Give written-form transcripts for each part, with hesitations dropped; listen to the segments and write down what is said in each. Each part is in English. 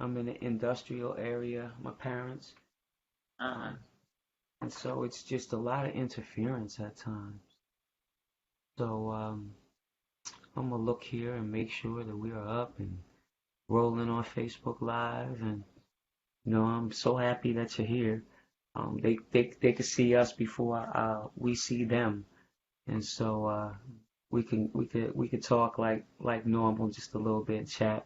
I'm in the industrial area, my parents. Uh-huh. Um, and so it's just a lot of interference at times. So I'm gonna look here and make sure that we are up and rolling on Facebook Live. And I'm so happy that you're here. They could see us before we see them, and so we could talk like normal, just a little bit, chat,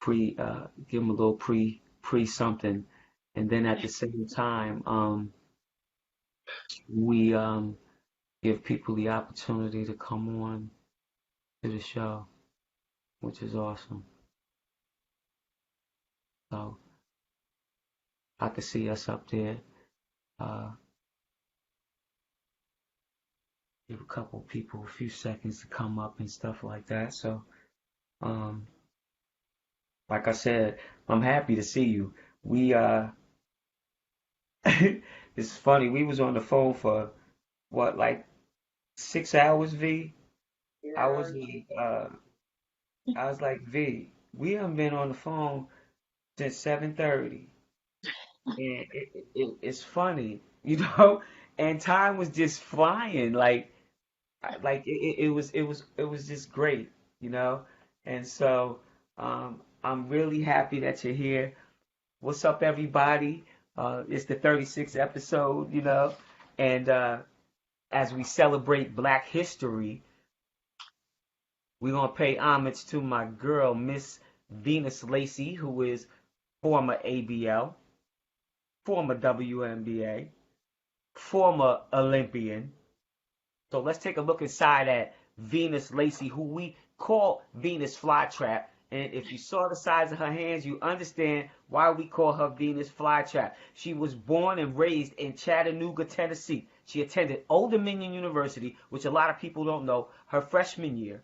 give them a little pre something, and then at the same time, we give people the opportunity to come on to the show, which is awesome. So I could see us up there. Uh, give a couple people a few seconds to come up and stuff like that. So, um, like I said, I'm happy to see you. We it's funny. We was on the phone for what, like 6 hours, V. I was Girl, like, V, we haven't been on the phone since 7:30, and it's funny, and time was just flying, it was just great, you know, and so I'm really happy that you're here. What's up, everybody? It's the 36th episode, and as we celebrate Black History, we're gonna pay homage to my girl, Miss Venus Lacy, who is former ABL, former WNBA, former Olympian. So let's take a look inside at Venus Lacy, who we call Venus Flytrap. And if you saw the size of her hands, you understand why we call her Venus Flytrap. She was born and raised in Chattanooga, Tennessee. She attended Old Dominion University, which a lot of people don't know, her freshman year,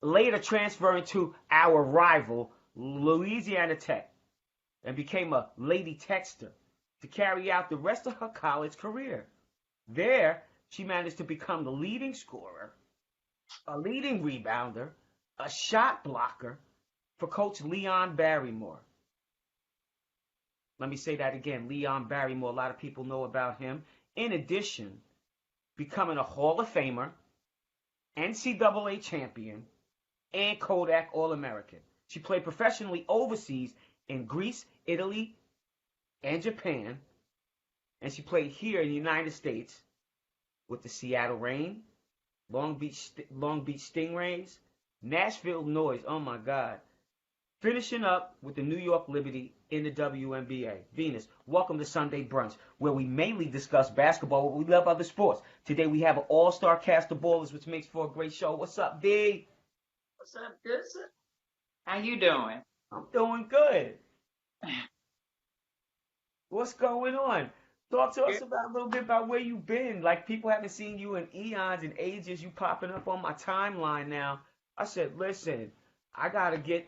later transferring to our rival, Louisiana Tech, and became a Lady Texter to carry out the rest of her college career. There, she managed to become the leading scorer, a leading rebounder, a shot blocker for Coach Leon Barrymore. Let me say that again. Leon Barrymore, a lot of people know about him. In addition, becoming a Hall of Famer, NCAA champion, and Kodak All-American. She played professionally overseas in Greece, Italy, and Japan, and she played here in the United States with the Seattle Reign, Long Beach Stingrays, Nashville Noise. Oh my God! Finishing up with the New York Liberty in the WNBA. Venus, welcome to Sunday Brunch, where we mainly discuss basketball, but we love other sports. Today we have an all-star cast of ballers, which makes for a great show. What's up, V? what's up, good sir? How you doing? I'm doing good. What's going on? Talk to us Good. about a little bit about where you've been. Like, people haven't seen you in eons and ages. You popping up on my timeline now. I said, listen, I gotta get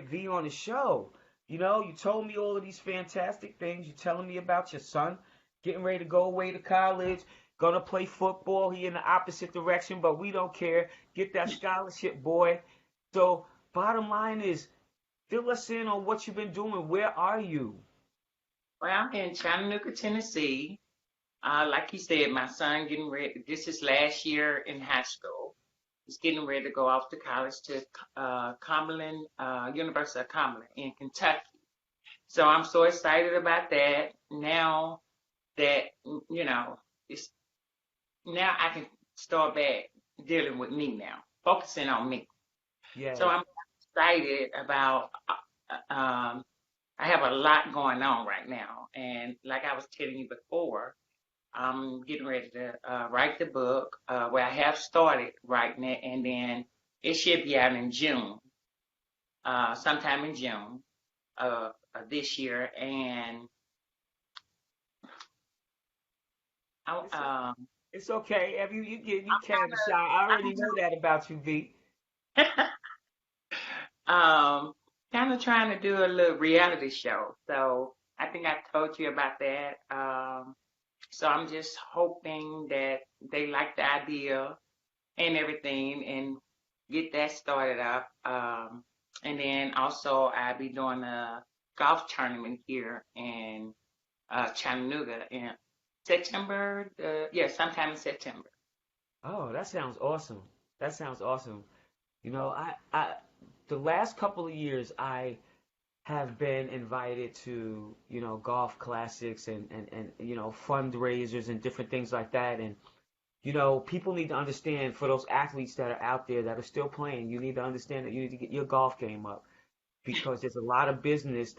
V on the show. You told me all of these fantastic things. You're telling me about your son getting ready to go away to college, gonna play football. He in the opposite direction, but we don't care. Get that scholarship, boy. So, bottom line is, fill us in on what you've been doing. Where are you? Well, I'm in Chattanooga, Tennessee. Like you said, my son getting ready. This is last year in high school. He's getting ready to go off to college to Cumberland, University of Cumberland in Kentucky. So I'm so excited about that. Now that it's now I can start back dealing with me now, focusing on me. So Yes. I'm excited about. Um, I have a lot going on right now, and like I was telling you before, I'm getting ready to write the book. Where I have started writing it, and then it should be out in June, sometime in June of this year. And It's I, it's okay. If you I'm can have a shot. I already know that about you, V. kind of kind of trying to do a little reality show. So I think I told you about that. So I'm just hoping that they like the idea and everything and get that started up. And then also I'll be doing a golf tournament here in Chattanooga in September. Yeah, sometime in September. Oh, that sounds awesome. That sounds awesome. The last couple of years, I have been invited to, golf classics and fundraisers and different things like that. And, people need to understand for those athletes that are out there that are still playing, you need to understand that you need to get your golf game up because there's a lot of business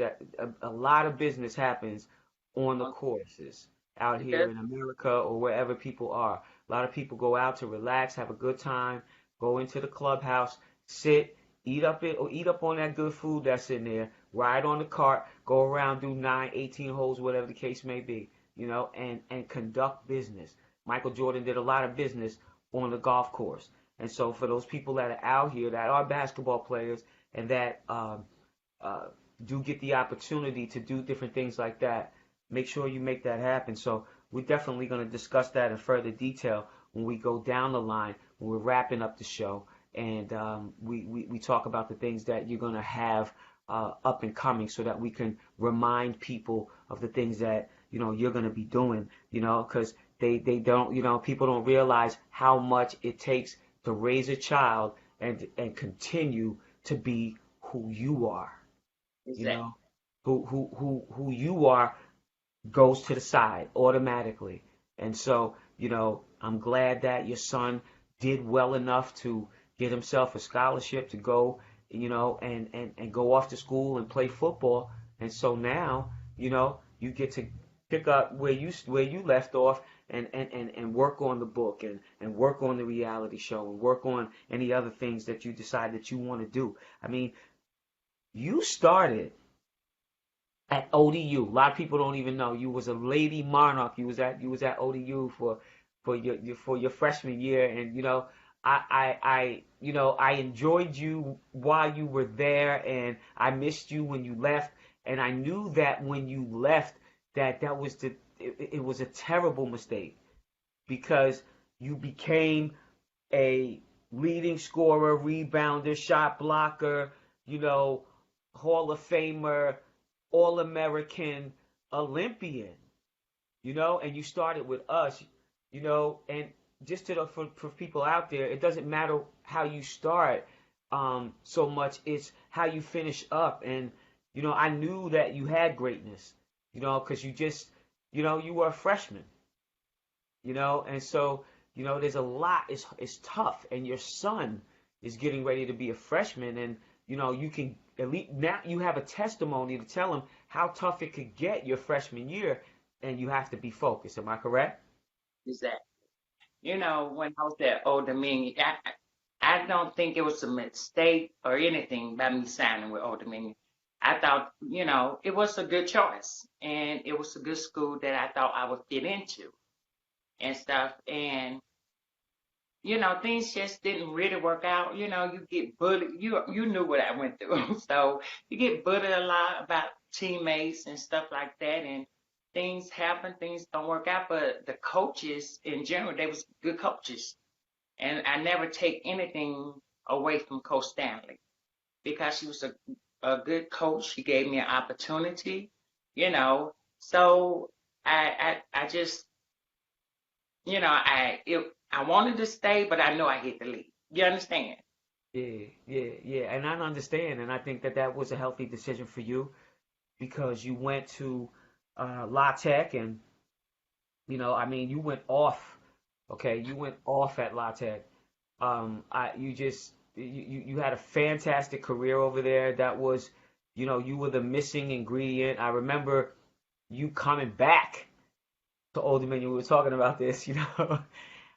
happens on the courses out It here does. in America or wherever people are. A lot of people go out to relax, have a good time, go into the clubhouse, sit, eat up on that good food that's in there, ride on the cart, go around, do 9, 18 holes, whatever the case may be, and conduct business. Michael Jordan did a lot of business on the golf course. And so for those people that are out here that are basketball players and that uh, do get the opportunity to do different things like that, make sure you make that happen. So we're definitely going to discuss that in further detail when we go down the line, when we're wrapping up the show, and we talk about the things that you're going to have up and coming so that we can remind people of the things that, you're going to be doing, because they don't, people don't realize how much it takes to raise a child and continue to be who you are you Exactly. know, who you are goes to the side automatically. And so, I'm glad that your son did well enough to get himself a scholarship to go, and go off to school and play football. And so now, you get to pick up where you left off and work on the book and work on the reality show and work on any other things that you decide that you want to do. I mean, you started at ODU. A lot of people don't even know you was a Lady Monarch. You was at ODU for your freshman year, and I enjoyed you while you were there, and I missed you when you left, and I knew that when you left that was it was a terrible mistake because you became a leading scorer, rebounder, shot blocker, you know, Hall of Famer, All American, Olympian, and you started with us, and just for people out there, it doesn't matter how you start so much, it's how you finish up. And, I knew that you had greatness, because you were a freshman, and so there's a lot. It's tough, and your son is getting ready to be a freshman, and you can at least now you have a testimony to tell him how tough it could get your freshman year, and you have to be focused. Am I correct? Exactly. When I was at Old Dominion, I don't think it was a mistake or anything by me signing with Old Dominion. I thought, it was a good choice and it was a good school that I thought I would fit into and stuff. And, things just didn't really work out. You get bullied. You knew what I went through. So you get bullied a lot about teammates and stuff like that. And things happen, things don't work out. But the coaches in general, they was good coaches. And I never take anything away from Coach Stanley because she was a good coach. She gave me an opportunity, you know. So I just, I wanted to stay, but I know I had to leave. You understand? Yeah, yeah, yeah. And I understand, and I think that was a healthy decision for you because you went to La Tech, and I mean, you went off. Okay, you went off at La Tech. You had a fantastic career over there. That was, you were the missing ingredient. I remember you coming back to Old Dominion. We were talking about this, the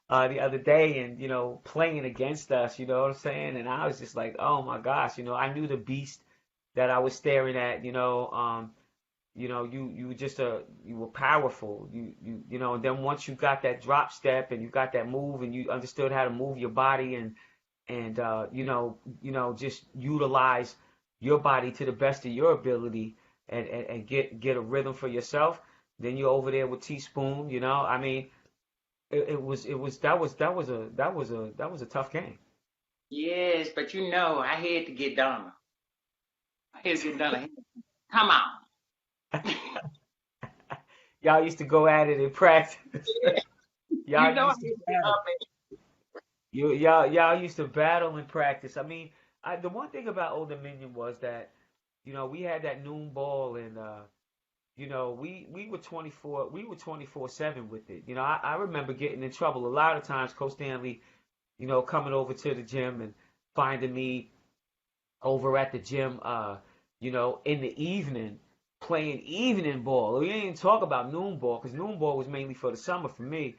other day, and playing against us. You know what I'm saying? And I was just like, oh my gosh, I knew the beast that I was staring at. You were just you were powerful. And then once you got that drop step and you got that move and you understood how to move your body and just utilize your body to the best of your ability and get a rhythm for yourself. Then you're over there with Teaspoon. I mean, that was a tough game. Yes, but I had to get Donna. I had to get Donna. Come on. Y'all used to go at it in practice. Yeah. You Y'all know I used to used to battle. love it. Y'all used to battle in practice. I mean, the one ththing about Old Dominion was that, we had that noon ball, and we were 24/7 with it. I remember getting in trouble a lot of times. Coach Stanley, coming over to the gym and finding me over at the gym, in the evening playing evening ball. We didn't even talk about noon ball because noon ball was mainly for the summer for me,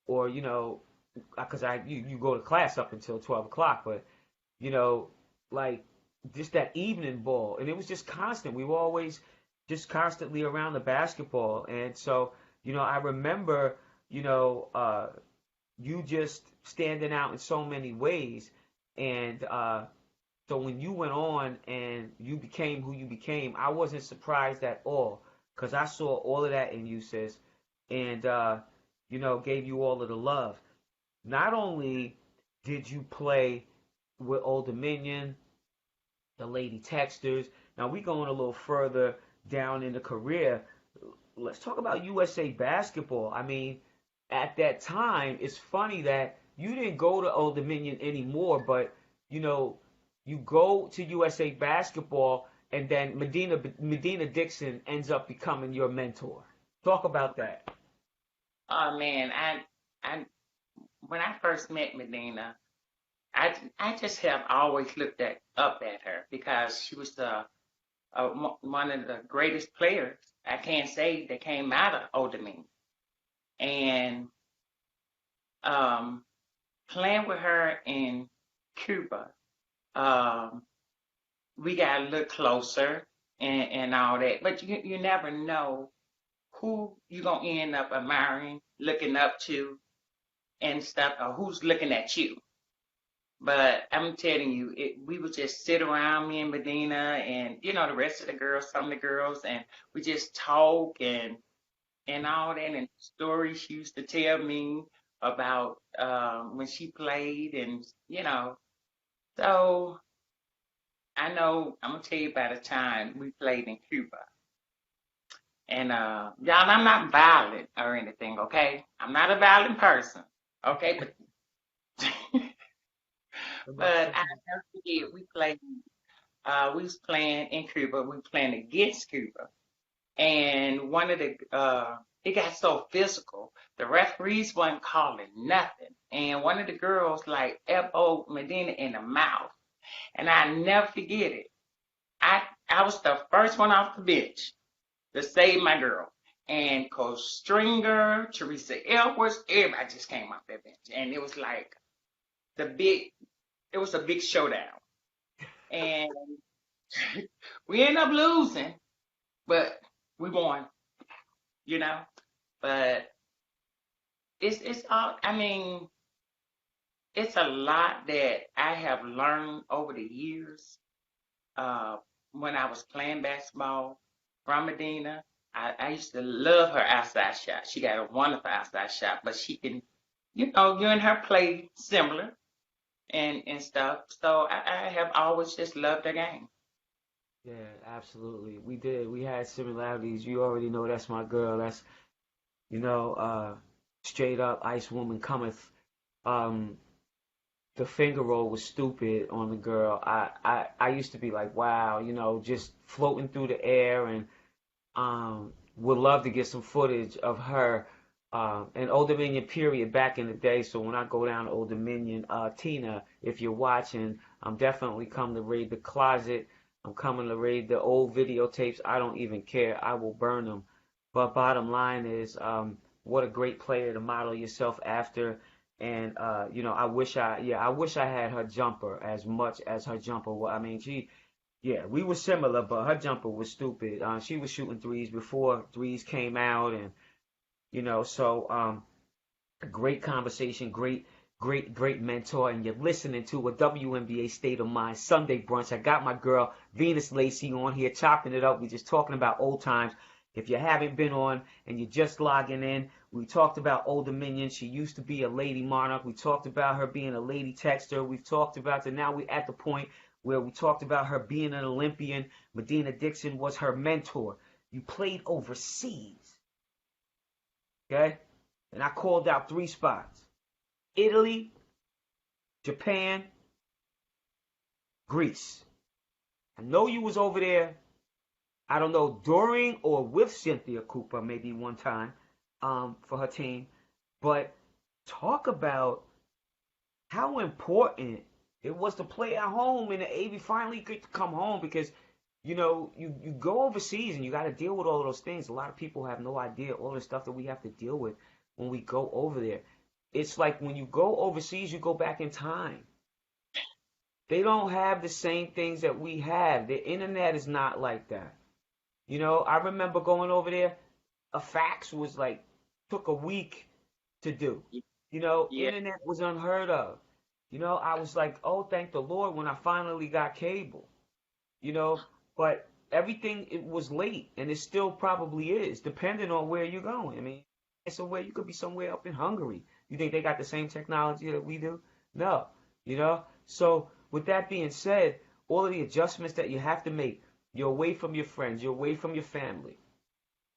or because you go to class up until 12 o'clock, but you know, like just that evening ball, and it was just constant. We were always just constantly around the basketball, and so I remember you know you just standing out in so many ways, and so when you went on and you became who you became, I wasn't surprised at all because I saw all of that in you, sis, and gave you all of the love. Not only did you play with Old Dominion, the Lady Texters. Now we going a little further down in the career. Let's talk about USA basketball. I mean, at that time, it's funny that you didn't go to Old Dominion anymore, but you know, you go to USA basketball, and then Medina Dixon ends up becoming your mentor. Talk about that. Oh man, I when I first met Medina, I just have always looked up at her because she was one of the greatest players I can't say that came out of Old Dominion. And um, playing with her in Cuba, um, we got a little closer and all that. But you never know who you're gonna end up admiring, looking up to, and stuff, or who's looking at you. But I'm telling you, we would just sit around, me and Medina, and the rest of the girls, some of the girls, and we just talk and all that, and stories she used to tell me about when she played, and so I know I'm gonna tell you about the time we played in Cuba. And y'all, I'm not violent or anything, okay? I'm not a violent person, okay? But I never forget we played. We was playing in Cuba. We playing against Cuba, and one of the it got so physical. The referees wasn't calling nothing, and one of the girls like elbowed Medina in the mouth, and I never forget it. I was the first one off the bench to save my girl, and Coach Stringer, Teresa Edwards, everybody just came off that bench, and it was like the big. It was a big showdown, and we ended up losing, but we won, you know. But it's all. I mean, it's a lot that I have learned over the years. Uh, when I was playing basketball from Medina, I used to love her outside shot. She got a wonderful outside shot, but she can, you and her play similar and stuff. So I have always just loved her game. Yeah, absolutely. We did. We had similarities. You already know that's my girl. That's, you know, uh, straight up Ice Woman cometh. Um, the finger roll was stupid on the girl. I used to be like, wow, just floating through the air, and would love to get some footage of her and Old Dominion period back in the day. So when I go down to Old Dominion, Tina, if you're watching, I'm definitely coming to raid the closet. I'm coming to raid the old videotapes. I don't even care. I will burn them. But bottom line is, what a great player to model yourself after. And I wish I had her jumper as much as her jumper. I mean, yeah, we were similar, but her jumper was stupid. She was shooting threes before threes came out, and great conversation, great mentor, and you're listening to a WNBA State of Mind Sunday brunch. I got my girl Venus Lacy on here chopping it up. We're just talking about old times. If you haven't been on and you're just logging in, we talked about Old Dominion. She used to be a Lady Monarch. We talked about her being a Lady Texter. We've talked about that. Now we're at the point where we talked about her being an Olympian. Medina Dixon was her mentor. You played overseas, okay? And I called out 3 spots: Italy, Japan, Greece. I know you was over there, I don't know, during or with Cynthia Cooper, maybe one time, for her team. But talk about how important it was to play at home and the AV finally get to come home, because you go overseas and you got to deal with all of those things. A lot of people have no idea all the stuff that we have to deal with when we go over there. It's like when you go overseas, you go back in time. They don't have the same things that we have. The internet is not like that. I remember going over there, a fax was like, took a week to do. Yeah. Internet was unheard of. I was like, oh, thank the Lord when I finally got cable. You know, but everything, it was late, and it still probably is, depending on where you're going. I mean, somewhere you could be somewhere up in Hungary. You think they got the same technology that we do? No. So with that being said, all of the adjustments that you have to make, you're away from your friends, you're away from your family.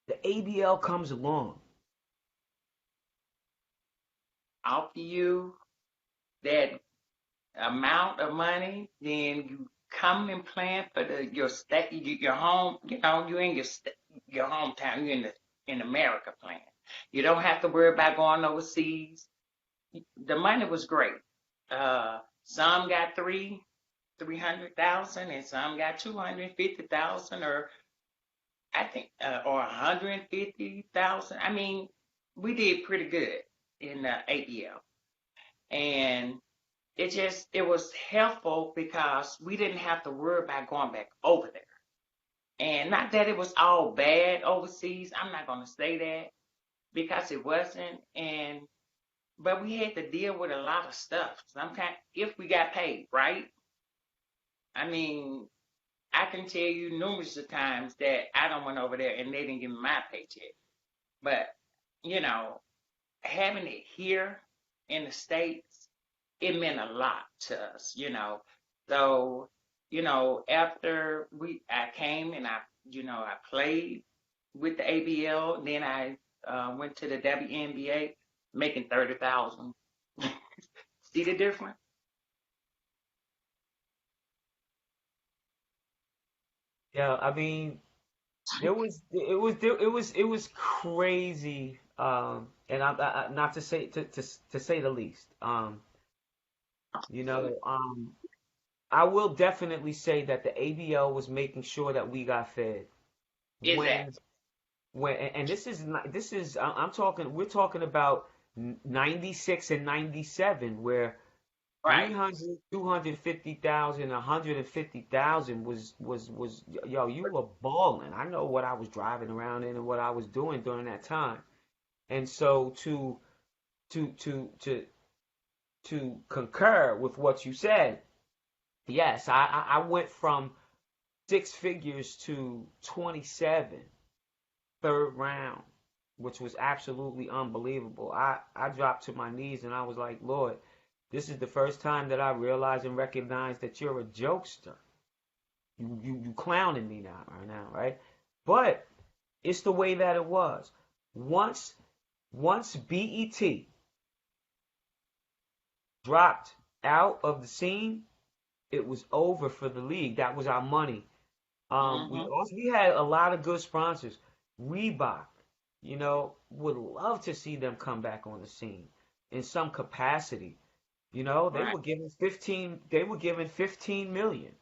The ABL comes along. Offer you that amount of money, then you come and plan for your state, your home. You're in your hometown. You're in America plan. You don't have to worry about going overseas. The money was great. Some got 300,000, and some got 250,000, or I think, or 150,000. I mean, we did pretty good in the ABL, and it was helpful because we didn't have to worry about going back over there. And not that it was all bad overseas. I'm not going to say that, because it wasn't. But we had to deal with a lot of stuff. Sometimes, if we got paid, right? I mean, I can tell you numerous of times that I don't went over there and they didn't give me my paycheck. But, you know, having it here in the States, it meant a lot to us. So, after I came and I played with the ABL, then I went to the WNBA making 30,000. See the difference? Yeah, I mean, it was crazy, and not to say the least. You know, I will definitely say that the ABL was making sure that we got fed when Exactly. and I'm talking, we're talking about 96 and 97, where Right. 300, 250,000, 150,000 was yo, you were balling. I know what I was driving around in and what I was doing during that time. And so to to to to concur with what you said, yes, I went from 6 figures to 27, third round, which was absolutely unbelievable. I dropped to my knees and I was like, Lord, this is the first time that I realize and recognize that you're a jokester. You clowning me now, right now, right? But it's the way that it was. Once once BET dropped out of the scene, it was over for the league. That was our money. Hmm. We had a lot of good sponsors. Reebok, would love to see them come back on the scene in some capacity. They Right. were given 15 million.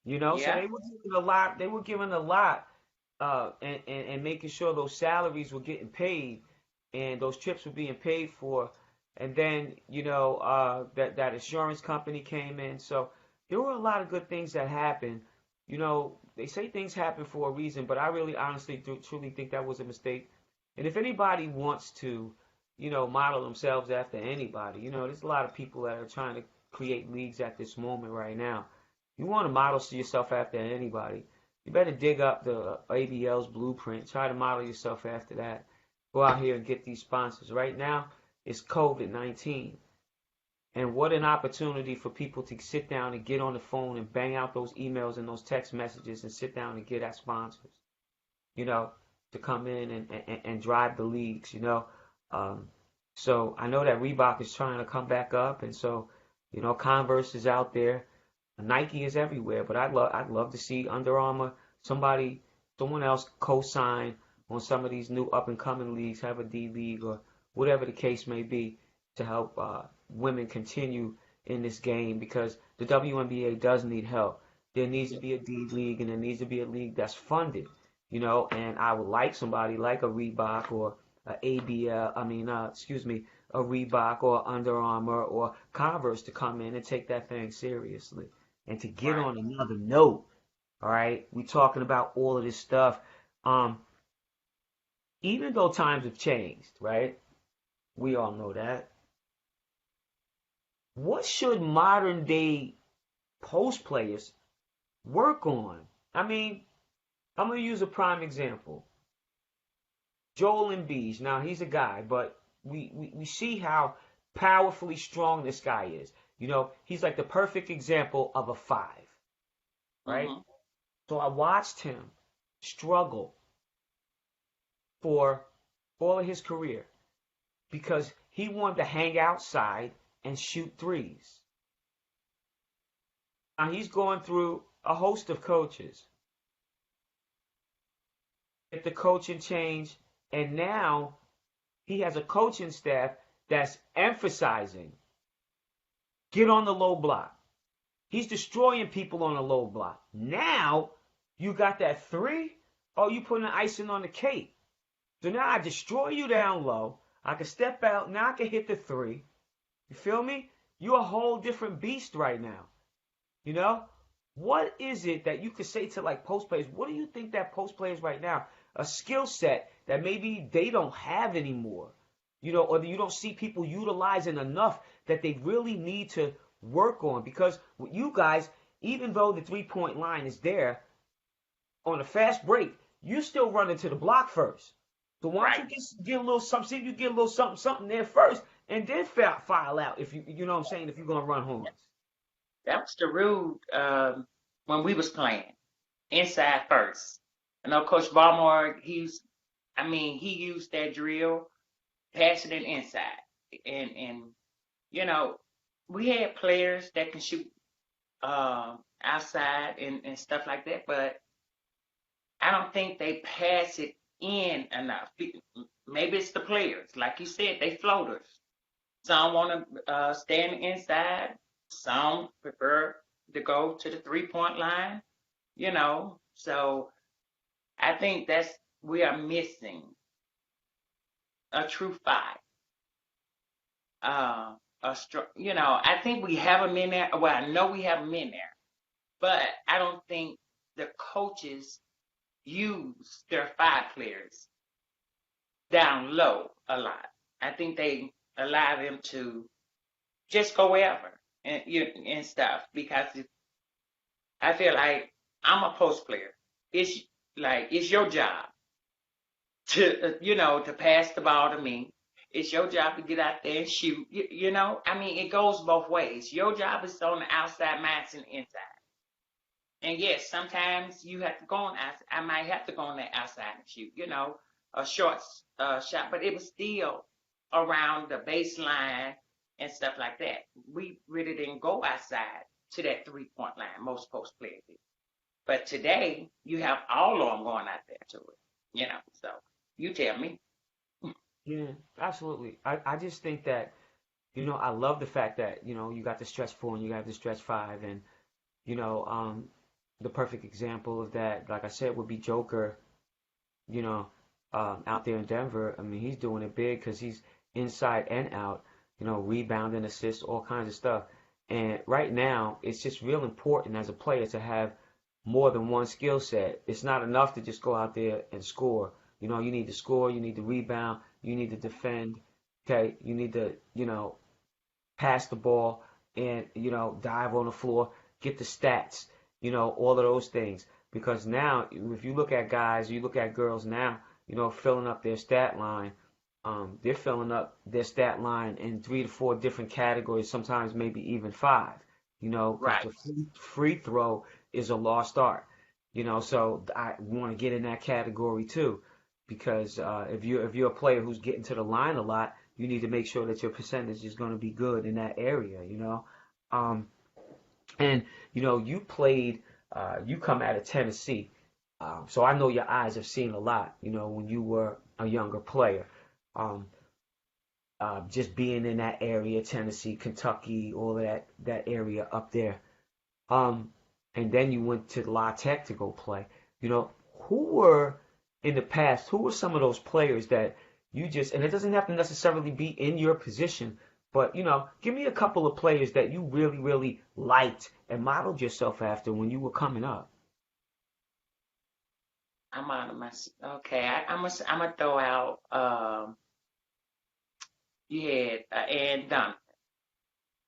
So Yeah. they were giving a lot. They were giving a lot, and making sure those salaries were getting paid, and those trips were being paid for. And then that insurance company came in. So there were a lot of good things that happened. They say things happen for a reason, but I really honestly do truly think that was a mistake. And if anybody wants to, model themselves after anybody, there's a lot of people that are trying to create leagues at this moment right now. You want to model yourself after anybody, you better dig up the ABL's blueprint. Try to model yourself after that. Go out here and get these sponsors. Right now, it's COVID-19. And what an opportunity for people to sit down and get on the phone and bang out those emails and those text messages and sit down and get at sponsors, you know, to come in and drive the leagues, you know. Um, so I know that Reebok is trying to come back up, and so, you know, Converse is out there, Nike is everywhere, but I'd love to see Under Armour, someone else co-sign on some of these new up and coming leagues, have a D League or whatever the case may be, to help women continue in this game, because the WNBA does need help. There needs to be a D League, and there needs to be a league that's funded, you know. And I would like somebody like a Reebok or a ABL, a Reebok or Under Armour or Converse to come in and take that thing seriously. And to get Right. on another note, all right, we talking about all of this stuff. Um, Even though times have changed, right? We all know that. What should modern day post players work on? I mean, I'm gonna use a prime example. Joel Embiid. Now he's a guy, but we see how powerfully strong this guy is. You know, he's like the perfect example of a five, right? Mm-hmm. So I watched him struggle for all of his career because he wanted to hang outside and shoot threes. Now he's going through a host of coaches. Get the coaching change, and now he has a coaching staff that's emphasizing get on the low block. He's destroying people on the low block. Now you got that three, oh, you putting the icing on the cake. So now I destroy you down low. I can step out. Now I can hit the three. You feel me? You're a whole different beast right now. You know? What is it that you could say to like post players? What do you think that post players right now, a skill set that maybe they don't have anymore? You know, or you don't see people utilizing enough that they really need to work on? Because with you guys, even though the 3-point line is there on a fast break, you still run into the block first. So why don't Right. you get a little something, see if you get a little something there first, and then file out if you know what I'm saying, if you're gonna run horns. That was the rule when we was playing inside first. I know Coach Balmore. He used that drill, passing it inside, and you know, we had players that can shoot outside and stuff like that, but I don't think they pass it in enough. Maybe it's the players, like you said, they floaters. Some want to stand inside. Some prefer to go to the 3-point line. You know, so I think we are missing a true five. I think we have them in there. Well, I know we have them in there, but I don't think the coaches use their five players down low a lot. I think they allow them to just go wherever and stuff, because I feel like I'm a post player. It's your job to pass the ball to me. It's your job to get out there and shoot. It goes both ways. Your job is on the outside, mine's on the inside. And yes, sometimes you have to go on outside. I might have to go on the outside and shoot, a short shot, but it was still around the baseline and stuff like that. We really didn't go outside to that 3-point line. Most post players did. But today, you have all of them going out there to it, So you tell me. Yeah, absolutely. I just think that, I love the fact that, you got the stretch four and you got the stretch five, and, you know, um, the perfect example of that, like I said, would be Joker, you know, out there in Denver. I mean, he's doing it big because he's inside and out, rebounding, assists, all kinds of stuff. And right now, it's just real important as a player to have more than one skill set. It's not enough to just go out there and score. You need to score, you need to rebound, you need to defend, okay? You need to, pass the ball and, dive on the floor, get the stats, all of those things. Because now, if you look at guys, you look at girls now, filling up their stat line, they're filling up their stat line in 3 to 4 different categories, sometimes maybe even 5, because Right. the free throw is a lost art, so I want to get in that category too, because if you're a player who's getting to the line a lot, you need to make sure that your percentage is going to be good in that area. Um, and you played, you come out of Tennessee, so I know your eyes have seen a lot, when you were a younger player. Um, just being in that area, Tennessee, Kentucky, all of that area up there. Um, and then you went to La Tech to go play. Who were in the past? Who were some of those players that you just? And it doesn't have to necessarily be in your position, but give me a couple of players that you really, really liked and modeled yourself after when you were coming up. I'm out of my. Okay, I'm gonna throw out. You had Ann Donovan.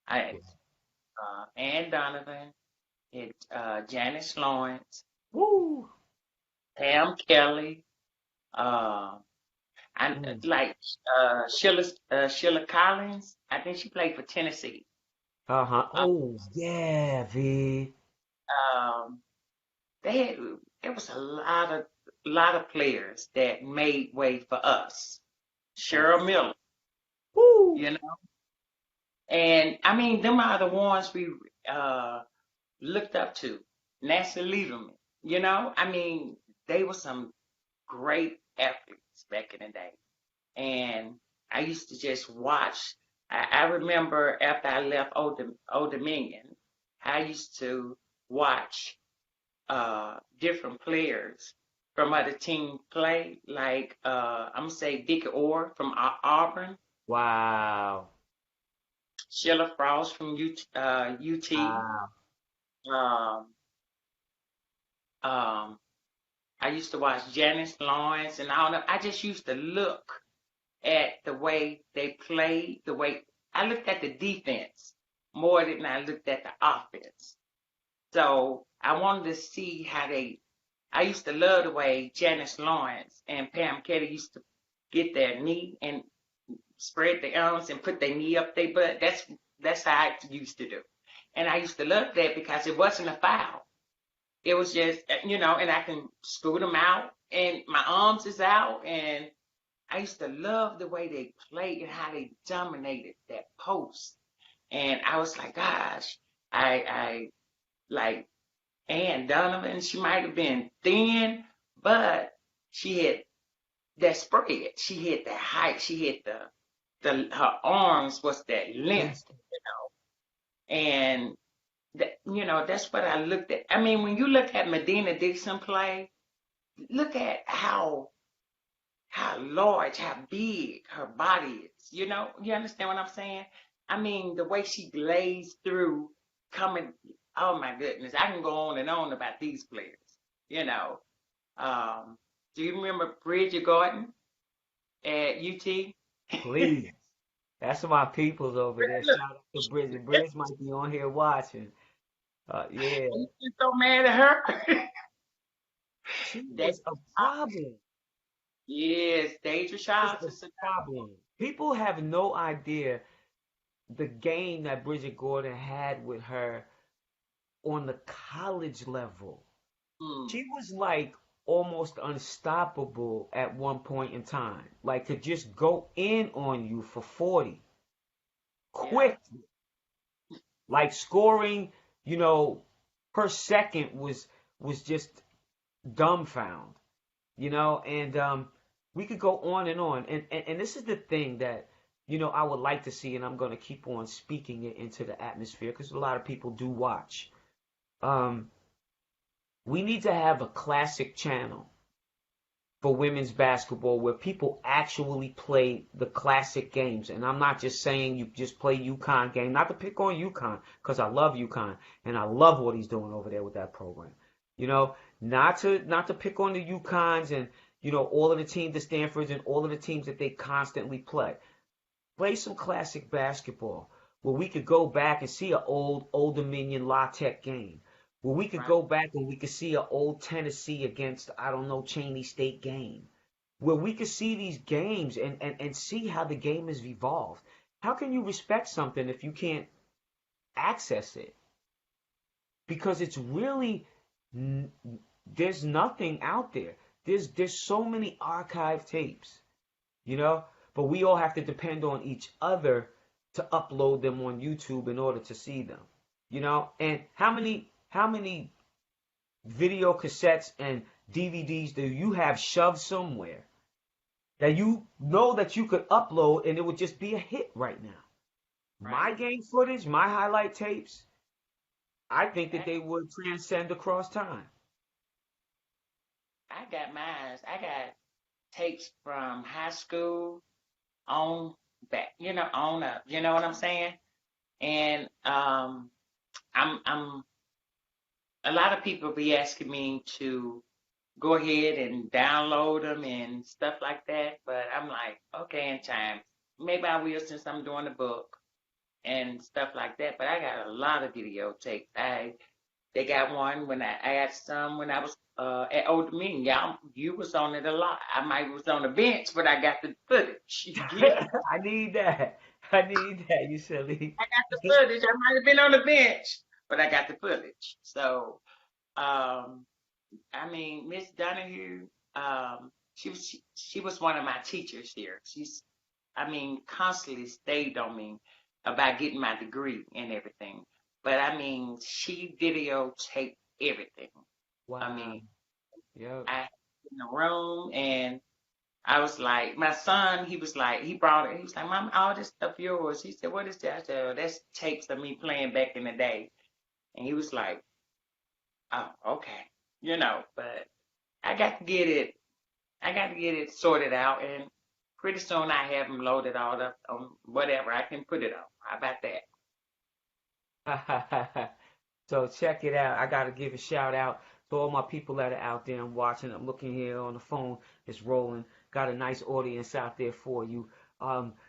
I Ann Donovan. Had Janice Lawrence, Woo! Pam Kelly. Uh, I Mm. like Sheila Collins. I think she played for Tennessee. Uh-huh. Uh, Oh yeah, V. um, they had There was a lot of players that made way for us. Cheryl Yes. Miller, Woo! you know, and I mean them are the ones we uh looked up to. Nancy Lieberman, I mean they were some great athletes back in the day. And I used to just watch. I remember after I left Old Dominion, I used to watch different players from other teams play. Like I'm gonna say Vicky Orr from Auburn, Wow. Sheila Frost from UT. Wow. Um, um, I used to watch Janice Lawrence, and all that. I just used to look at the way they played, the way I looked at the defense more than I looked at the offense. So I wanted to see I used to love the way Janice Lawrence and Pam Kelly used to get their knee and spread their arms and put their knee up their butt. That's how I used to do. And I used to love that because it wasn't a foul. It was just, and I can scoot them out and my arms is out and I used to love the way they played and how they dominated that post. And I was like, gosh, I like Ann Donovan. She might have been thin, but she had that spread. She had that height. She had her arms was that length, and that's what I looked at. I mean, when you look at Medina Dixon play, look at how large, how big her body is. You understand what I'm saying? I mean, the way she blazed through coming, oh my goodness, I can go on and on about these players. You know, um, do you remember Bridget Gordon at UT? Please. That's my peoples over there. Shout out to Bridget. Bridget might be on here watching. Yeah. I used to be so mad at her. She That, was a problem. yes, Deidre Was Charles a is problem. People have no idea the game that Bridget Gordon had with her on the college level. mm, She was like almost unstoppable at one point in time. Like could just go in on you for 40 yeah, quick. Like scoring, you know, per second was just dumbfound, and we could go on and on. And this is the thing that, I would like to see, and I'm going to keep on speaking it into the atmosphere because a lot of people do watch. Um, we need to have a classic channel for women's basketball where people actually play the classic games. And I'm not just saying you just play UConn game, not to pick on UConn, because I love UConn and I love what he's doing over there with that program. Not to pick on the UConns and all of the teams, the Stanfords and all of the teams that they constantly play. Play some classic basketball where we could go back and see an old Dominion La Tech game. Where we could right, go back and we could see an old Tennessee against, I don't know, Cheney State game. where we could see these games and see how the game has evolved. How can you respect something if you can't access it? Because it's really there's nothing out there. There's so many archive tapes, you know, but we all have to depend on each other to upload them on YouTube in order to see them, you know. And how many video cassettes and DVDs do you have shoved somewhere that you know that you could upload and it would just be a hit right now? Right. My game footage, my highlight tapes, I think that I, they would transcend across time. I got mine. I got tapes from high school on back, on up. You know what I'm saying? And I'm a lot of people be asking me to go ahead and download them and stuff like that, but I'm like, okay, in time. Maybe I will since I'm doing the book and stuff like that. But I got a lot of videotapes. They got one I got some when I was at Old Dominion. Y'all, you was on it a lot. I might was on the bench, but I got the footage. You get it? I need that. I need that, you silly. I got the footage. I might have been on the bench, but I got the footage. So, um, I mean, Miss Donahue, she was one of my teachers here. I mean, constantly stayed on me about getting my degree and everything. But I mean, she videotaped everything. I Wow. mean, Yep. I in the room and I was like, my son, he was like, he brought it. He was like, Mom, all this stuff yours. He said, what is that? I said, oh, that's tapes of me playing back in the day. And he was like, oh, okay. But I got to get it. I got to get it sorted out. And pretty soon I have them loaded all up on whatever I can put it on. How about So check it out. I gotta give a shout out to all my people that are out there and watching. I'm looking here on the phone. It's rolling. Got a nice audience out there for you.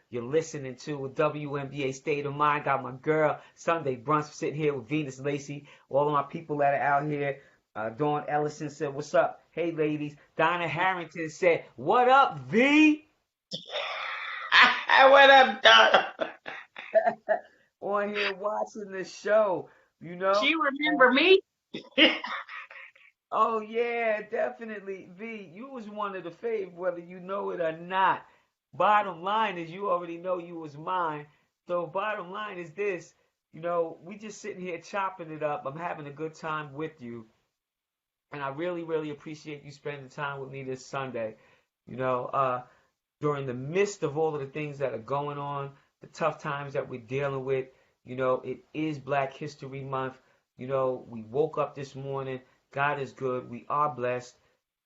You're listening to a WNBA State of Mind. Got my girl Sunday Brunch sitting here with Venus Lacy. All of my people that are out here. Dawn Ellison said, "What's up? Hey, ladies." Donna Harrington said, "What up, V?" that? What up, Donna? On here watching the show, you know. She remember me? Oh yeah, definitely. V, you was one of the fave, whether you know it or not. Bottom line is you already know you was mine. So bottom line is this, we just sitting here chopping it up. I'm having a good time with you. And I really, really appreciate you spending time with me this Sunday. You know, during the midst of all of the things that are going on, the tough times that we're dealing with, it is Black History Month. We woke up this morning. God is good. We are blessed.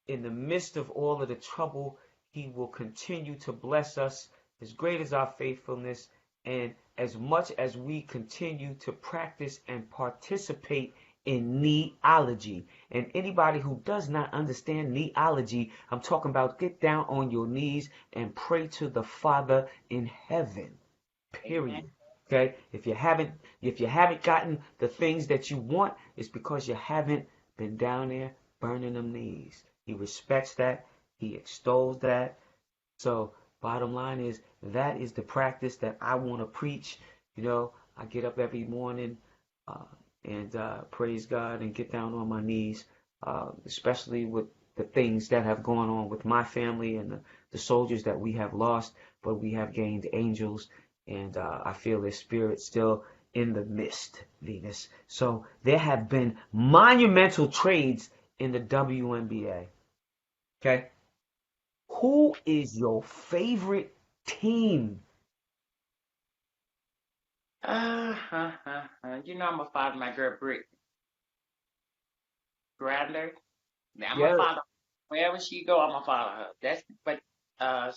In the midst of all of the trouble, He will continue to bless us. As great as our faithfulness, and as much as we continue to practice and participate in neology. And anybody who does not understand neology, I'm talking about get down on your knees and pray to the Father in heaven. Amen. Period. Okay? If you haven't gotten the things that you want, it's because you haven't been down there burning them knees. He respects that. He extols that. So bottom line is that is the practice that I want to preach. I get up every morning and praise God and get down on my knees, especially with the things that have gone on with my family and the soldiers that we have lost, but we have gained angels, and I feel their spirit still in the midst, Venus. So there have been monumental trades in the WNBA. Okay? Who is your favorite team? I'm gonna follow my girl Britt Grinder. I'm gonna Yeah. follow wherever she go. I'm gonna follow her. But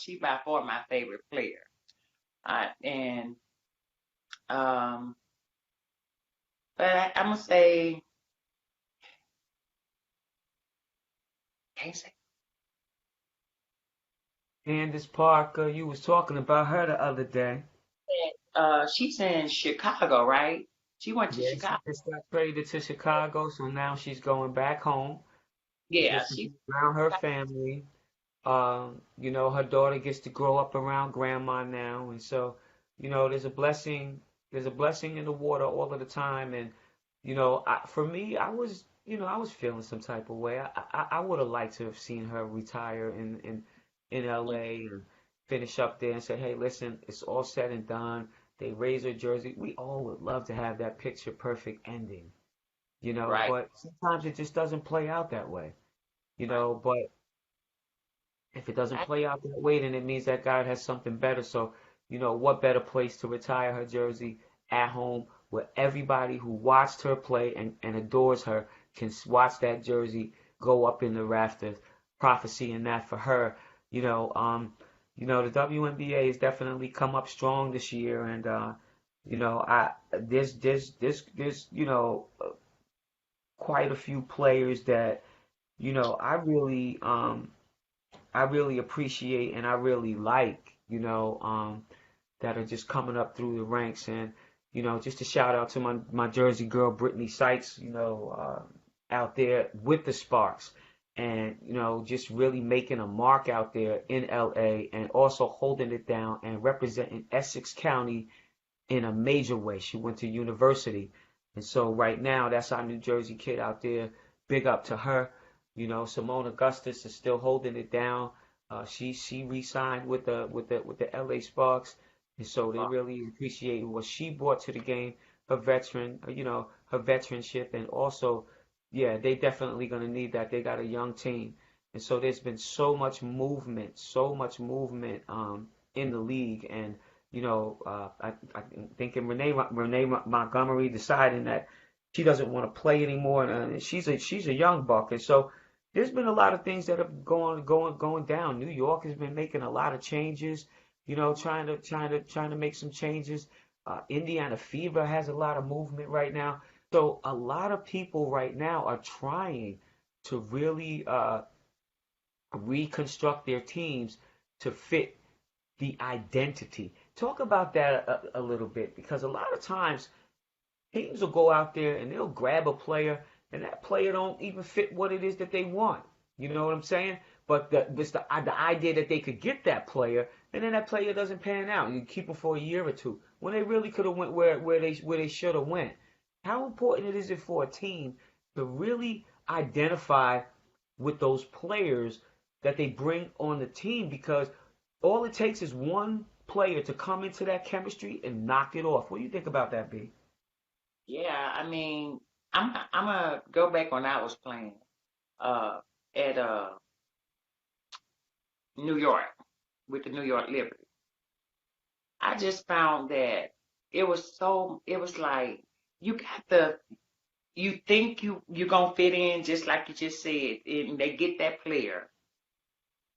she by far my favorite player. And um, but I'm gonna say, can't say. Candace Parker, you was talking about her the other day. She's in Chicago, right? She went to Yeah, she Chicago. just got traded to Chicago, so now she's going back home to Yeah, get to she. be around her family. Her daughter gets to grow up around grandma now, and so, there's a blessing. There's a blessing in the water all of the time, and for me, I was feeling some type of way. I would have liked to have seen her retire in LA and finish up there and say, hey, listen, it's all said and done. They raise her jersey. We all would love to have that picture perfect ending, Right, but sometimes it just doesn't play out that way, right. but if it doesn't I, play out that way, then it means that God has something better. So, what better place to retire her jersey at home where everybody who watched her play and adores her can watch that jersey go up in the rafters. Prophecy in that for her. The WNBA has definitely come up strong this year, and I there's quite a few players that I really appreciate and I really like, that are just coming up through the ranks. And, just a shout out to my Jersey girl, Brittany Sykes, out there with the Sparks and, just really making a mark out there in LA and also holding it down and representing Essex County in a major way. She went to university. And so right now, that's our New Jersey kid out there. Big up to her. Simone Augustus is still holding it down. She re-signed with the LA Sparks, and so they really appreciate what she brought to the game, her veteranship, and also, yeah, they definitely gonna need that. They got a young team, and so there's been so much movement in the league, and I'm thinking Renee Montgomery deciding that she doesn't want to play anymore, and she's a young buck, and so there's been a lot of things that have going down. New York has been making a lot of changes, trying to make some changes. Indiana Fever has a lot of movement right now. So a lot of people right now are trying to really reconstruct their teams to fit the identity. Talk about that a little bit because a lot of times teams will go out there and they'll grab a player, and that player don't even fit what it is that they want. You know what I'm saying? But the idea that they could get that player, and then that player doesn't pan out. You keep him for a year or two when they really could have went where they should have went. How important is it for a team to really identify with those players that they bring on the team? Because all it takes is one player to come into that chemistry and knock it off. What do you think about that, B? yeah, I mean, I'm gonna go back when I was playing uh at New York with the New York Liberty. I just found that it was like you got the you think you're gonna fit in just like you just said, and they get that player.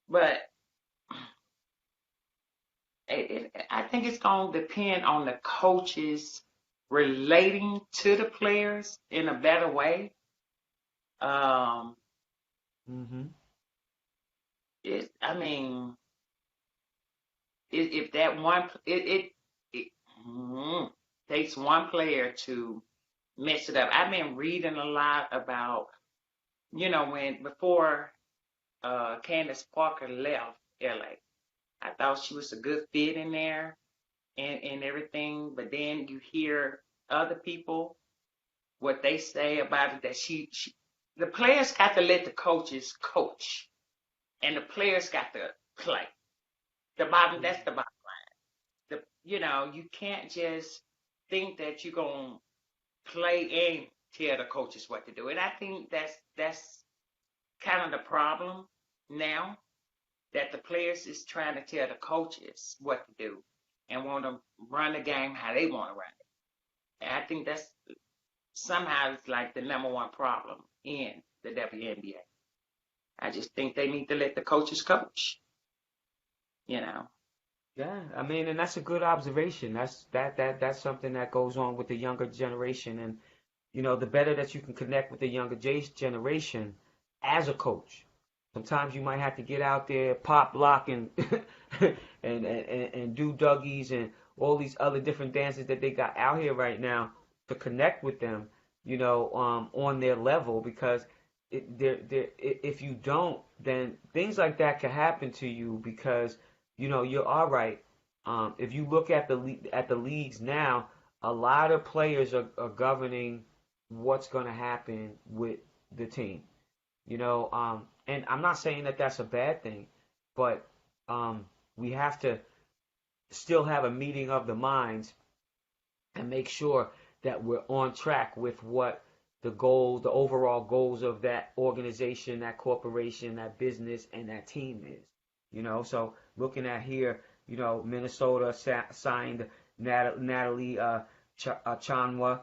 But I think it's gonna depend on the coaches relating to the players in a better way. Um, Mm-hmm. I mean, if that one, it takes one player to mess it up. I've been reading a lot about, when before Candace Parker left LA, I thought she was a good fit in there and everything, but then you hear other people what they say about it that the players got to let the coaches coach and the players got to play. That's the bottom. You can't just think that you're gonna play and tell the coaches what to do. And I think that's kind of the problem now that the players is trying to tell the coaches what to do and want to run the game how they want to run it. And I think that's somehow it's like the number one problem in the WNBA. I just think they need to let the coaches coach, you know. Yeah, I mean, and that's a good observation. That's something that goes on with the younger generation, and the better that you can connect with the younger generation as a coach. Sometimes you might have to get out there, pop, lock, and and do Dougies and all these other different dances that they got out here right now to connect with them, on their level because if you don't, then things like that can happen to you because you're all right. If you look at the leagues now, a lot of players are governing what's going to happen with the team. And I'm not saying that that's a bad thing, but we have to still have a meeting of the minds and make sure that we're on track with what the overall goals of that organization, that corporation, that business, and that team is. So looking at here, Minnesota signed Natalie Chanwa,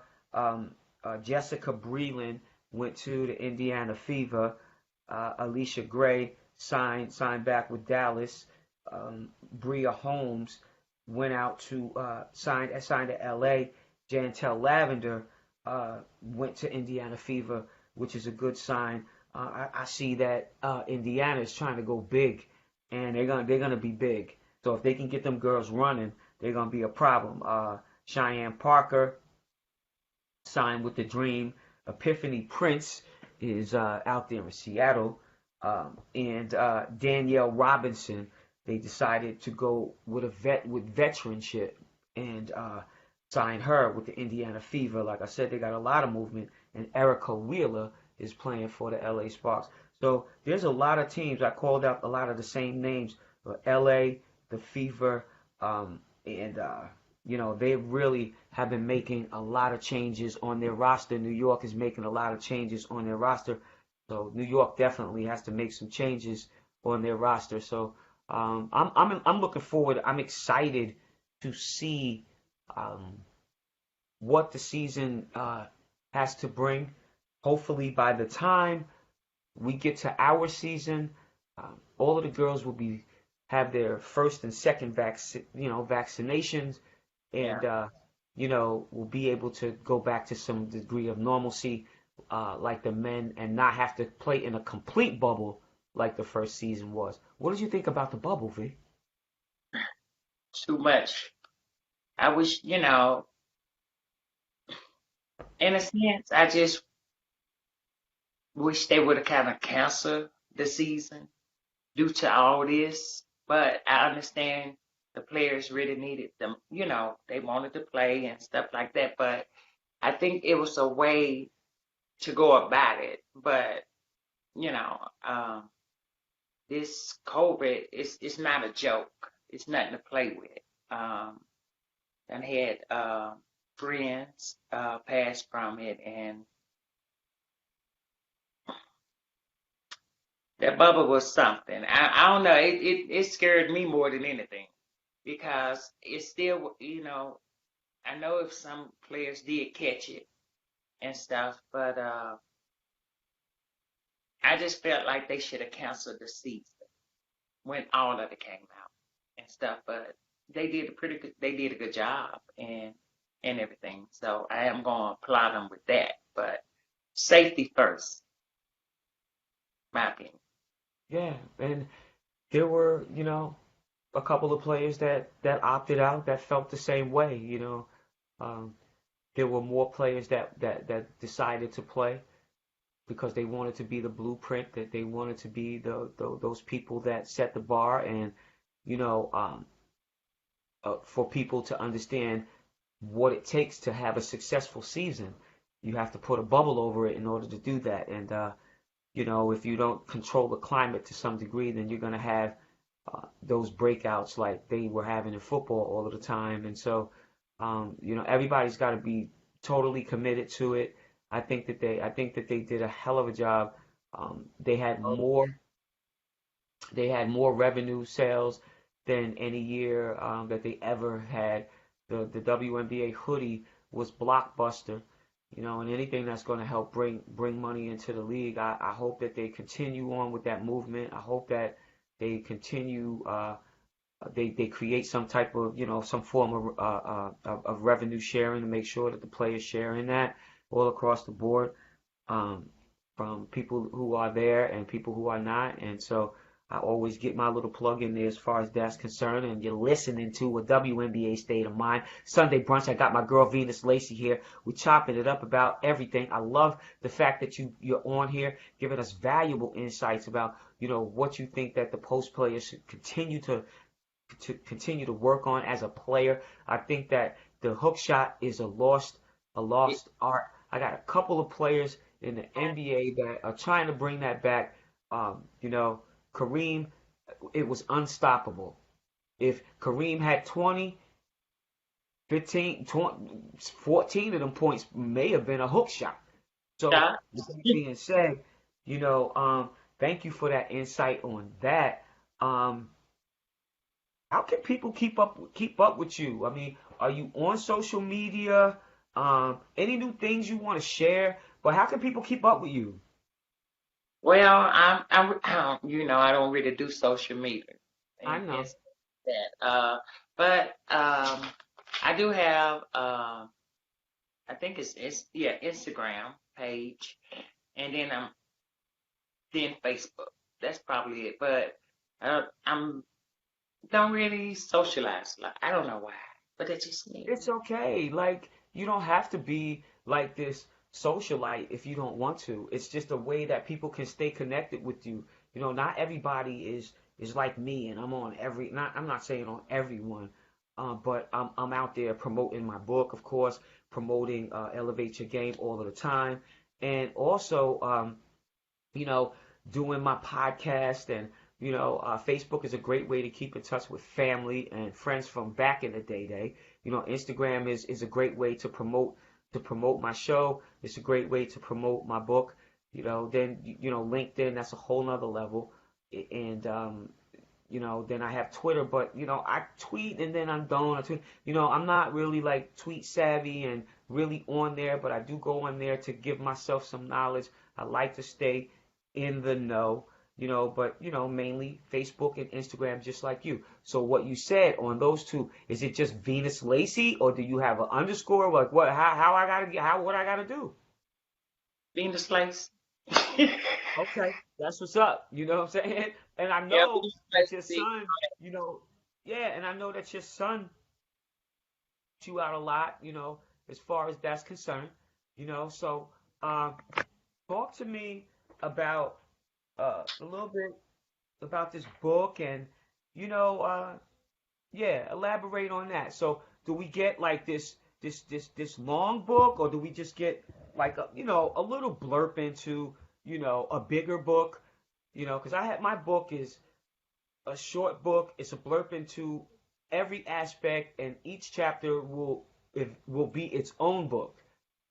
Jessica Breland went to the Indiana Fever, Alicia Gray signed back with Dallas, Bria Holmes went out to signed to LA. Jantel Lavender went to Indiana Fever, which is a good sign. I see that Indiana is trying to go big, and they're gonna be big. So if they can get them girls running, they're gonna be a problem. Cheyenne Parker signed with the Dream. Epiphany Prince is out there in Seattle, and Danielle Robinson. They decided to go with veteranship and sign her with the Indiana Fever. Like I said, they got a lot of movement, and Erica Wheeler is playing for the LA Sparks. So there's a lot of teams. I called out a lot of the same names: LA, the Fever, and they really have been making a lot of changes on their roster. New York is making a lot of changes on their roster. So New York definitely has to make some changes on their roster. So I'm looking forward. I'm excited to see what the season has to bring. Hopefully, by the time we get to our season, all of the girls will have their first and second vaccinations, and Yeah. will be able to go back to some degree of normalcy, like the men, and not have to play in a complete bubble like the first season was. What did you think about the bubble, V? Too much. I wish, in a sense, I just wish they would have kind of canceled the season due to all this. But I understand the players really needed them. They wanted to play and stuff like that. But I think it was a way to go about it. But, you know, um, this COVID is not a joke. It's nothing to play with. Um, and had friends pass from it, and that bubble was something. I don't know. It scared me more than anything because it's still, I know if some players did catch it and stuff, but I just felt like they should have canceled the season when all of it came out and stuff. But they did a good job and everything. So I am going to applaud them with that. But safety first, my opinion. Yeah, and there were, a couple of players that opted out that felt the same way. Um, there were more players that decided to play because they wanted to be the blueprint, that they wanted to be those people that set the bar, and you know, um, for people to understand what it takes to have a successful season. You have to put a bubble over it in order to do that, and if you don't control the climate to some degree, then you're going to have those breakouts like they were having in football all of the time. And so, everybody's got to be totally committed to it. I think that they did a hell of a job. They had Oh, more revenue sales than any year that they ever had. The WNBA hoodie was blockbuster, and anything that's going to help bring money into the league. I hope that they continue on with that movement. I hope that they continue. They create some type of some form of revenue sharing to make sure that the players share in that all across the board, um, from people who are there and people who are not. And so I always get my little plug in there as far as that's concerned. And you're listening to a WNBA State of Mind Sunday brunch. I got my girl Venus Lacy here. We're chopping it up about everything. I love the fact that you're on here, giving us valuable insights about what you think that the post players should continue to work on as a player. I think that the hook shot is a lost art. I got a couple of players in the NBA that are trying to bring that back. Kareem, it was unstoppable. If Kareem had 20, 15, 20, 14 of them points may have been a hook shot. So Yeah. with that being said, thank you for that insight on that. Um, how can people keep up with you? I mean, are you on social media? Any new things you want to share? But how can people keep up with you? Well, I don't really do social media I and know. that. But I do have, I think it's yeah, Instagram page, and then Facebook. That's probably it. But I'm don't really socialize a lot. I don't know why, but it's just me. It's okay. Like, you don't have to be like this socialite if you don't want to. It's just a way that people can stay connected with you. Not everybody is like me, and I'm on not I'm not saying on everyone, but I'm out there promoting my book, of course, promoting Elevate Your Game all of the time, and also you know, doing my podcast and Facebook is a great way to keep in touch with family and friends from back in the day. Instagram is a great way to promote my show. It's a great way to promote my book. Then LinkedIn, that's a whole nother level. And then I have Twitter, but I tweet and then I'm done. I tweet. I'm not really like tweet savvy and really on there, but I do go on there to give myself some knowledge. I like to stay in the know, but mainly Facebook and Instagram, just like you. So what you said on those two, is it just Venus Lacy, or do you have an underscore? Like what? How I gotta get? What I gotta do? Being displaced. Okay, that's what's up. You know what I'm saying? And I Yeah, know being that your displaced. son, yeah, and I know that your son helped you out a lot, as far as that's concerned. So um, talk to me about a little bit about this book and you know uh yeah, elaborate on that. So do we get like this long book, or do we just get like a little blurb into a bigger book? Because I had my book is a short book. It's a blurb into every aspect, and each chapter will be its own book.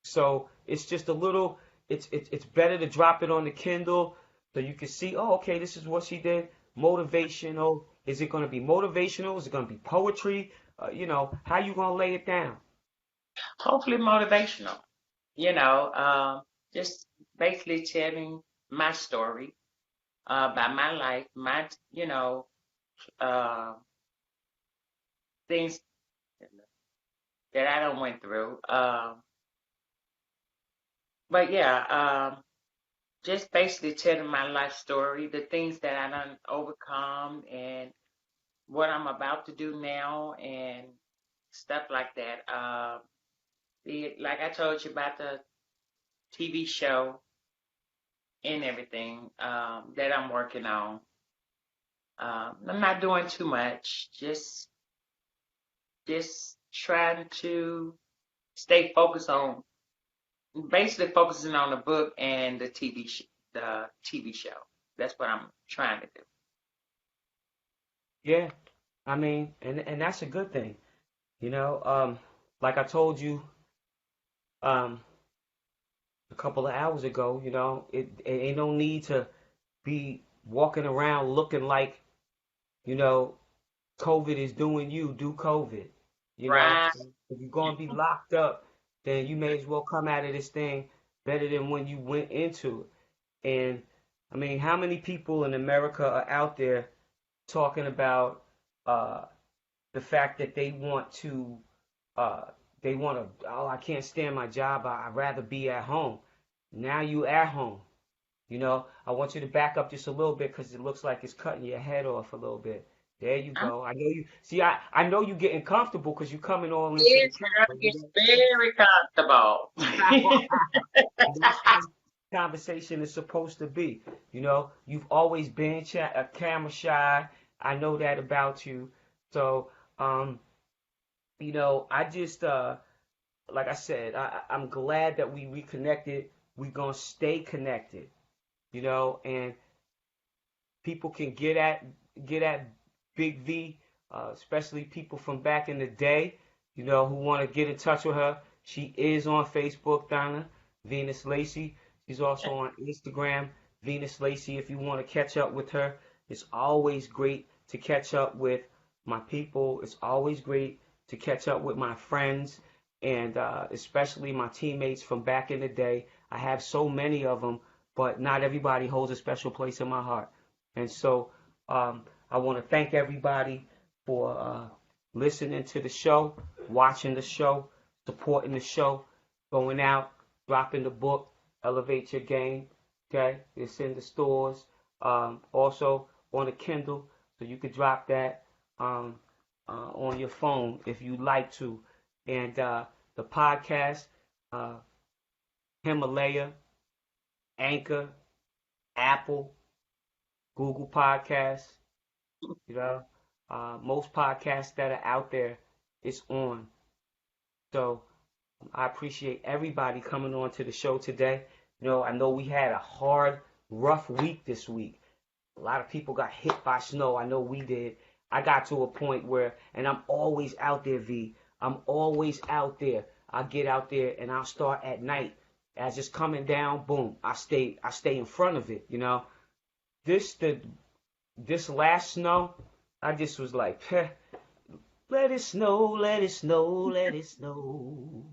So it's just a little. It's better to drop it on the Kindle so you can see. Oh, okay, this is what she did. Motivational. Is it going to be motivational? Is it going to be poetry? How you going to lay it down? Hopefully motivational. You know, just basically telling my story about my life, uh, things that I don't went through. But yeah, just basically telling my life story, the things that I done overcome, and what I'm about to do now, and stuff like that. Like I told you about the TV show and everything that I'm working on. I'm not doing too much, just trying to stay focused on, basically focusing on the book and the TV show. That's what I'm trying to do. Yeah, I mean, and that's a good thing. Like I told you um a couple of hours ago, it ain't no need to be walking around looking like you know COVID is doing you, do COVID. Right. If you're gonna be locked up, then you may as well come out of this thing better than when you went into it. And I mean, how many people in America are out there talking about uh, the fact that uh, oh, I can't stand my job. I'd rather be at home. Now you at home. I want you to back up just a little bit because it looks like it's cutting your head off a little bit. There you I'm go. I know you see. I know you getting comfortable because you coming all into the yes, girl, camera. it's very comfortable. And that's how conversation is supposed to be. You've always been camera shy. I know that about you. So, I just, like I said, I'm glad that we reconnected. We're gonna stay connected, and people can get at Big V, especially people from back in the day, who want to get in touch with her. She is on Facebook, Donna, Venus Lacy. She's also on Instagram, Venus Lacy. If you want to catch up with her, it's always great to catch up with my people. It's always great to catch up with my friends and especially my teammates from back in the day. I have so many of them, but not everybody holds a special place in my heart. And so I want to thank everybody for listening to the show, watching the show, supporting the show, going out, dropping the book, Elevate Your Game. Okay, it's in the stores. Also on a Kindle, so you could drop that on your phone if you like to. And the podcast, uh, Himalaya, Anchor, Apple, Google Podcasts, you know, most podcasts that are out there, it's on. So I appreciate everybody coming on to the show today. I know we had a hard, rough week this week. A lot of people got hit by snow. I know we did. I got to a point where, and I'm always out there, V. I'm always out there. I get out there and I'll start at night. As it's coming down, boom, I stay in front of it, This this last snow, I just was like, let it snow, let it snow, let it snow.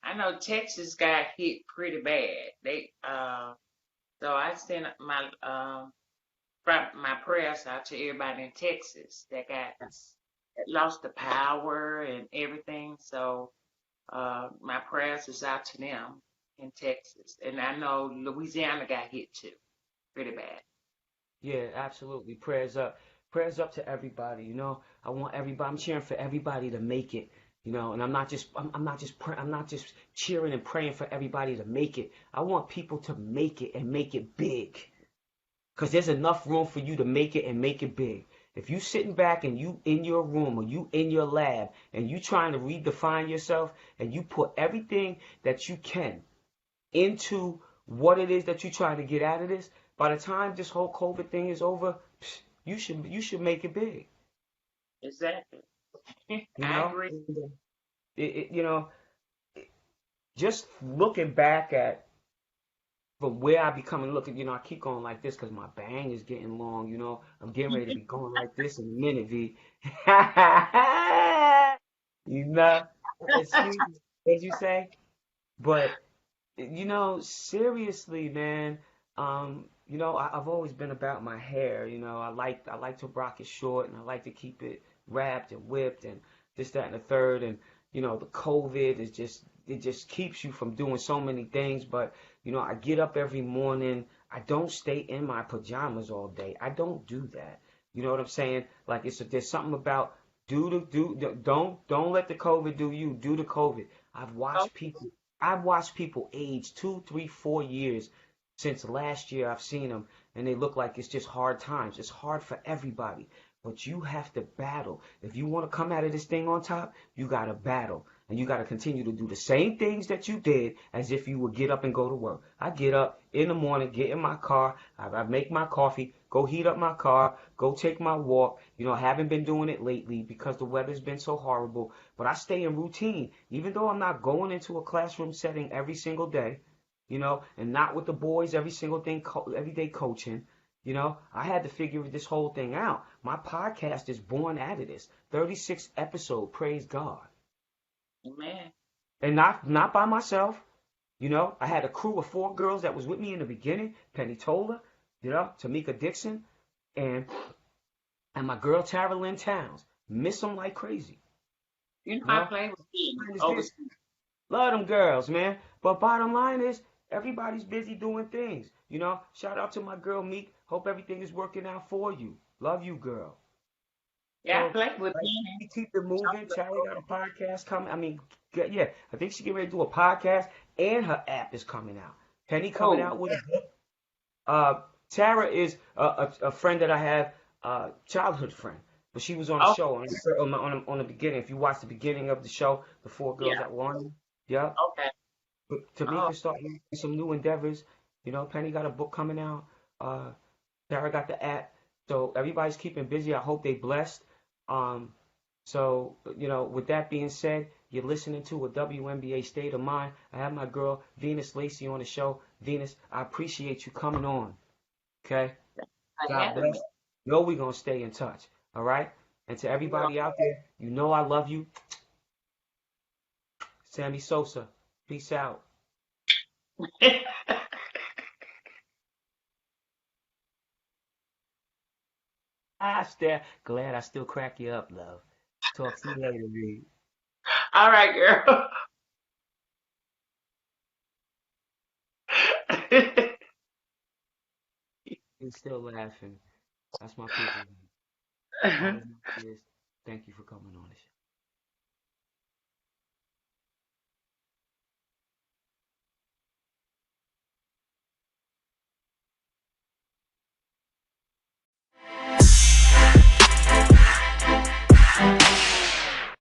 I know Texas got hit pretty bad. So I sent my prayers out to everybody in Texas Yes. that lost the power and everything. So my prayers is out to them in Texas, and I know Louisiana got hit too, pretty bad. Yeah, absolutely. Prayers up. Prayers up to everybody. I want everybody. I'm cheering for everybody to make it. And I'm not just cheering and praying for everybody to make it. I want people to make it and make it big. Because there's enough room for you to make it and make it big. If you sitting back and you in your room or you in your lab and you trying to redefine yourself and you put everything that you can into what it is that you're trying to get out of this, by the time this whole COVID thing is over, you should make it big. Exactly. You I know, agree. just looking back at from where I be coming, looking, I keep going like this because my bang is getting long. I'm getting ready to be going like this in a minute, V. you know, excuse me, as you say, but seriously, man, I've always been about my hair. I like to rock it short, and I like to keep it wrapped and whipped, and this, that, and the third. And the COVID is it just keeps you from doing so many things. But I get up every morning. I don't stay in my pajamas all day. I don't do that. You know what I'm saying? Like there's something about don't let the COVID do you. Do the COVID. I've Oh, watched people. I've watched people age 2, 3, 4 years since last year. I've seen them, and they look like it's just hard times. It's hard for everybody, but you have to battle. If you want to come out of this thing on top, you got to battle, and you got to continue to do the same things that you did as if you would get up and go to work. I get up in the morning, get in my car, I make my coffee, go heat up my car, go take my walk. I haven't been doing it lately because the weather's been so horrible, but I stay in routine, even though I'm not going into a classroom setting every single day, and not with the boys every day coaching. I had to figure this whole thing out. My podcast is born out of this. 36th episode, praise God. man. And not by myself. I had a crew of 4 girls that was with me in the beginning. Penny Tola, Tamika Dixon, and my girl Tara Lynn Towns. Miss them like crazy. You know, You I know, play with What kids is this? overseas. Love them girls, man. But bottom line is, everybody's busy doing things. Shout out to my girl Meek. Hope everything is working out for you. Love you, girl. Yeah, I So, play with like, me. we keep it moving. Tara got a podcast coming. I mean, yeah, I think she getting ready to do a podcast, and her app is coming out. Penny coming Oh, out with a book. Uh, Tara is a friend that I have, childhood friend, but she was on the oh, show on the beginning. If you watch the beginning of the show, the four girls yeah. that won, yeah. Okay. But Oh, Tamika's starting some new endeavors. Penny got a book coming out. Uh, Tara got the app. So everybody's keeping busy. I hope they blessed. Um, so, with that being said, you're listening to a WNBA State of Mind. I have my girl Venus Lacy on the show. Venus, I appreciate you coming on. Okay? I God having bless. me. We're going to stay in touch. All right? And to everybody out there, I love you. Sammy Sosa, peace out. Glad I still crack you up, love. Talk to you later, Reed. All right, girl. He's still laughing. That's my people. All of you kids, thank you for coming on the show.